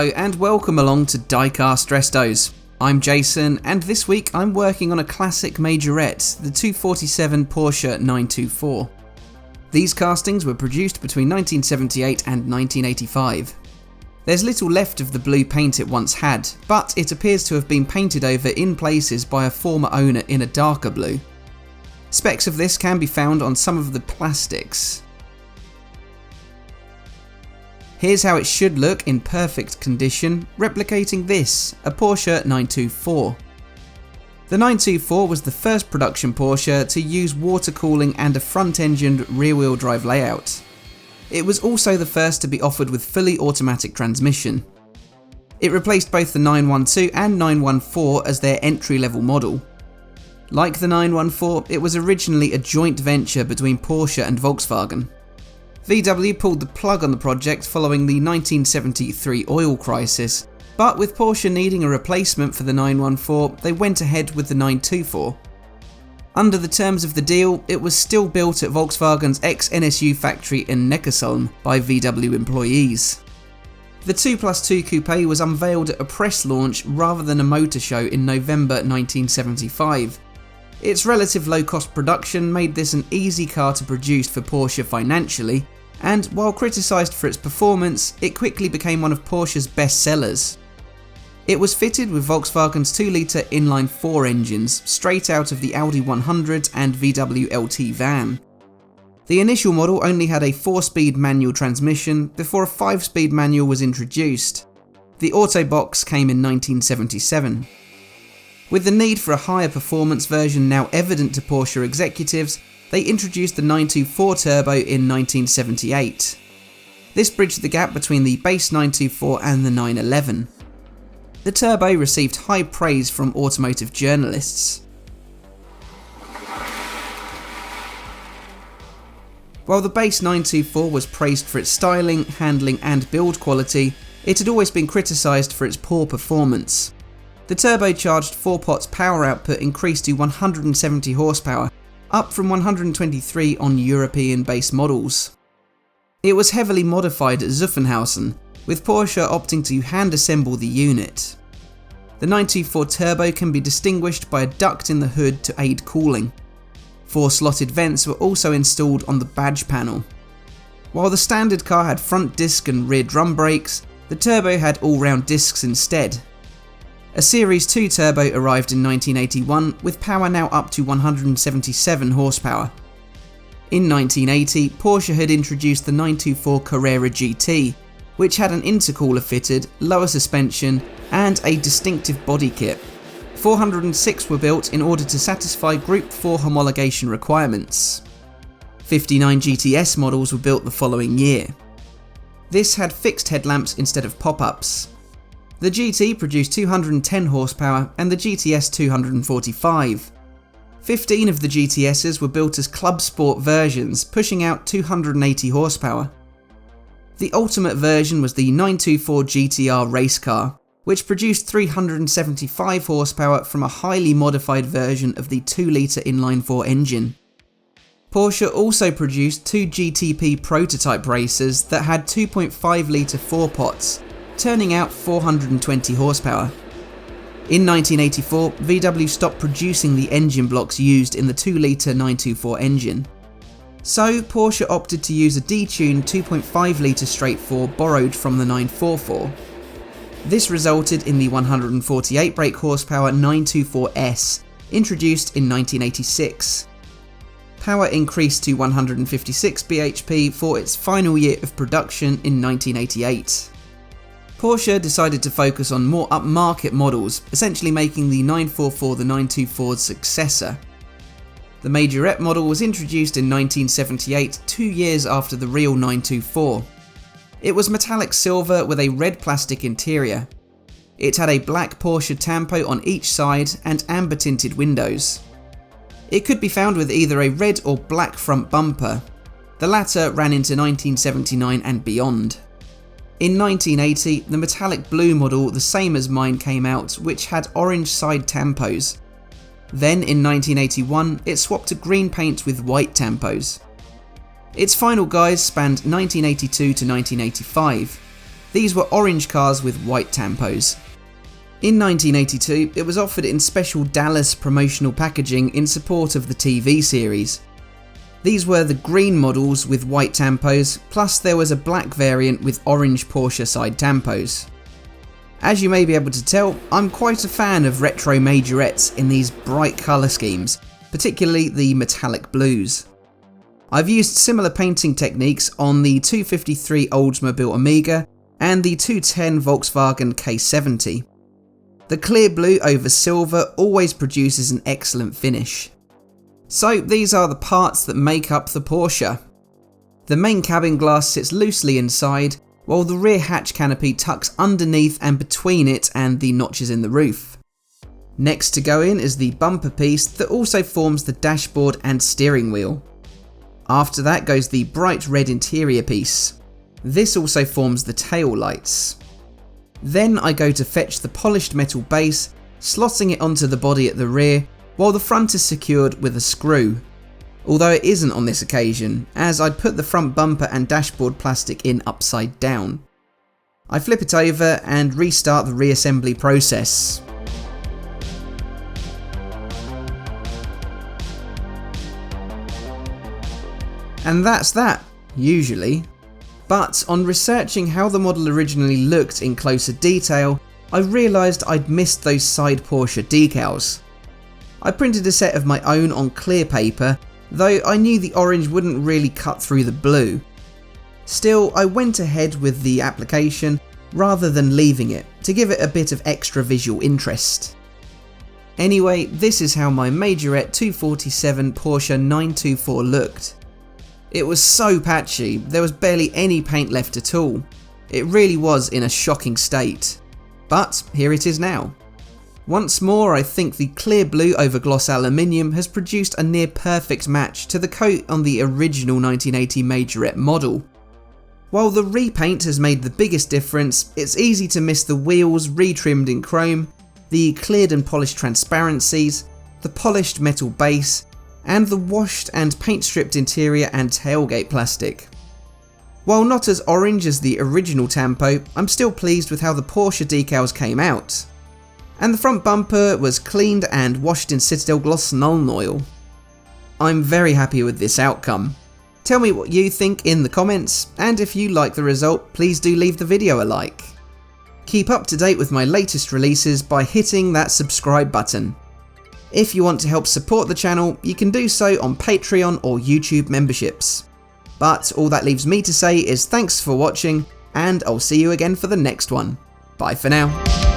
Hello and welcome along to Diecast Restos. I'm Jason and this week I'm working on a classic Majorette, the 247 Porsche 924. These castings were produced between 1978 and 1985. There's little left of the blue paint it once had, but it appears to have been painted over in places by a former owner in a darker blue. Specs of this can be found on some of the plastics. Here's how it should look in perfect condition, replicating this, a Porsche 924. The 924 was the first production Porsche to use water cooling and a front-engined rear-wheel drive layout. It was also the first to be offered with fully automatic transmission. It replaced both the 912 and 914 as their entry-level model. Like the 914, it was originally a joint venture between Porsche and Volkswagen. VW pulled the plug on the project following the 1973 oil crisis, but with Porsche needing a replacement for the 914, they went ahead with the 924. Under the terms of the deal, it was still built at Volkswagen's ex-NSU factory in Neckarsulm by VW employees. The 2+2 Coupe was unveiled at a press launch rather than a motor show in November 1975. Its relative low-cost production made this an easy car to produce for Porsche financially, and while criticised for its performance, it quickly became one of Porsche's best sellers. It was fitted with Volkswagen's 2-litre inline-4 engines, straight out of the Audi 100 and VW LT van. The initial model only had a 4-speed manual transmission before a 5-speed manual was introduced. The Autobox came in 1977. With the need for a higher performance version now evident to Porsche executives, they introduced the 924 Turbo in 1978. This bridged the gap between the base 924 and the 911. The Turbo received high praise from automotive journalists. While the base 924 was praised for its styling, handling and build quality, it had always been criticised for its poor performance. The turbocharged 4-pot's power output increased to 170 horsepower, up from 123 on European base models. It was heavily modified at Zuffenhausen, with Porsche opting to hand-assemble the unit. The 924 Turbo can be distinguished by a duct in the hood to aid cooling. 4 slotted vents were also installed on the badge panel. While the standard car had front disc and rear drum brakes, the Turbo had all-round discs instead. A Series 2 Turbo arrived in 1981 with power now up to 177 horsepower. In 1980, Porsche had introduced the 924 Carrera GT, which had an intercooler fitted, lower suspension and a distinctive body kit. 406 were built in order to satisfy Group 4 homologation requirements. 59 GTS models were built the following year. This had fixed headlamps instead of pop-ups. The GT produced 210 horsepower and the GTS 245. 15 of the GTSs were built as Club Sport versions, pushing out 280 horsepower. The ultimate version was the 924 GTR race car, which produced 375 horsepower from a highly modified version of the 2-litre inline-4 engine. Porsche also produced 2 GTP prototype racers that had 2.5-litre 4-pots, turning out 420 horsepower. In 1984, VW stopped producing the engine blocks used in the 2-litre 924 engine. So Porsche opted to use a detuned 2.5-litre straight 4 borrowed from the 944. This resulted in the 148 brake horsepower 924S, introduced in 1986. Power increased to 156 bhp for its final year of production in 1988. Porsche decided to focus on more upmarket models, essentially making the 944 the 924's successor. The Majorette model was introduced in 1978, 2 years after the real 924. It was metallic silver with a red plastic interior. It had a black Porsche tampo on each side and amber tinted windows. It could be found with either a red or black front bumper. The latter ran into 1979 and beyond. In 1980, the metallic blue model, the same as mine, came out, which had orange side tampos. Then in 1981, it swapped to green paint with white tampos. Its final guise spanned 1982 to 1985. These were orange cars with white tampos. In 1982, it was offered in special Dallas promotional packaging in support of the TV series. These were the green models with white tampos, plus there was a black variant with orange Porsche side tampos. As you may be able to tell, I'm quite a fan of retro Majorettes in these bright colour schemes, particularly the metallic blues. I've used similar painting techniques on the 253 Oldsmobile Amiga and the 210 Volkswagen K70. The clear blue over silver always produces an excellent finish. So these are the parts that make up the Porsche. The main cabin glass sits loosely inside, while the rear hatch canopy tucks underneath and between it and the notches in the roof. Next to go in is the bumper piece that also forms the dashboard and steering wheel. After that goes the bright red interior piece. This also forms the tail lights. Then I go to fetch the polished metal base, slotting it onto the body at the rear, while the front is secured with a screw. Although it isn't on this occasion, as I'd put the front bumper and dashboard plastic in upside down. I flip it over and restart the reassembly process. And that's that, usually. But on researching how the model originally looked in closer detail, I realised I'd missed those side Porsche decals. I printed a set of my own on clear paper, though I knew the orange wouldn't really cut through the blue. Still, I went ahead with the application rather than leaving it, to give it a bit of extra visual interest. Anyway, this is how my Majorette 247 Porsche 924 looked. It was so patchy, there was barely any paint left at all. It really was in a shocking state. But here it is now. Once more, I think the clear blue over gloss aluminium has produced a near perfect match to the coat on the original 1980 Majorette model. While the repaint has made the biggest difference, it's easy to miss the wheels retrimmed in chrome, the cleared and polished transparencies, the polished metal base, and the washed and paint stripped interior and tailgate plastic. While not as orange as the original Tampo, I'm still pleased with how the Porsche decals came out. And the front bumper was cleaned and washed in Citadel Gloss Nuln Oil. I'm very happy with this outcome. Tell me what you think in the comments, and if you like the result, please do leave the video a like. Keep up to date with my latest releases by hitting that subscribe button. If you want to help support the channel, you can do so on Patreon or YouTube memberships. But all that leaves me to say is thanks for watching, and I'll see you again for the next one. Bye for now.